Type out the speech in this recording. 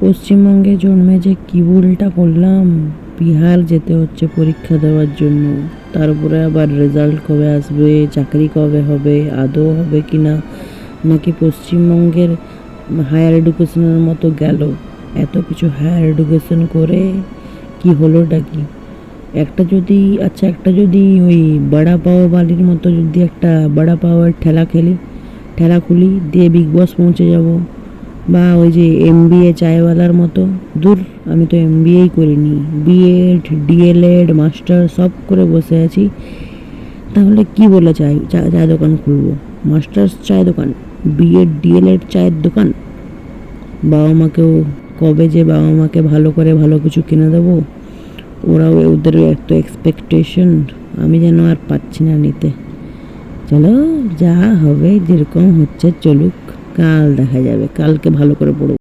পশ্চিমবঙ্গে জন্মে যে কী ভুলটা করলাম, বিহার যেতে হচ্ছে পরীক্ষা দেওয়ার জন্য। তারপরে আবার রেজাল্ট কবে আসবে, চাকরি কবে হবে, আদৌ হবে কি না, নাকি পশ্চিমবঙ্গের হায়ার এডুকেশনের মতো গেল। এত কিছু হায়ার এডুকেশন করে কি হলোটা কি? একটা যদি ওই বড়া পাও বালির মতো যদি একটা বড়া পাওয়ার ঠেলা খুলি দিয়ে বিগ বস পৌঁছে যাব, বা ওই যে MBA চায়ওয়ালার মতো। দূর, আমি তো MBAই করিনি, বিএড ডিএলএড মাস্টার সব করে বসে আছি। তাহলে কি বলে চায়ের দোকান খুলবো? মাস্টার্স চায়ের দোকান, বিএড ডিএলএড চায়ের দোকান? বাবা মাকে ভালো করে ভালো কিছু কিনে দেবো, ওরাও ওদের এত এক্সপেকটেশন, আমি যেন আর পাচ্ছি না নিতে। চলো, যা হবে যেরকম হচ্ছে চলুক, কাল দেখা যাবে, কালকে ভালো করে পড়ব।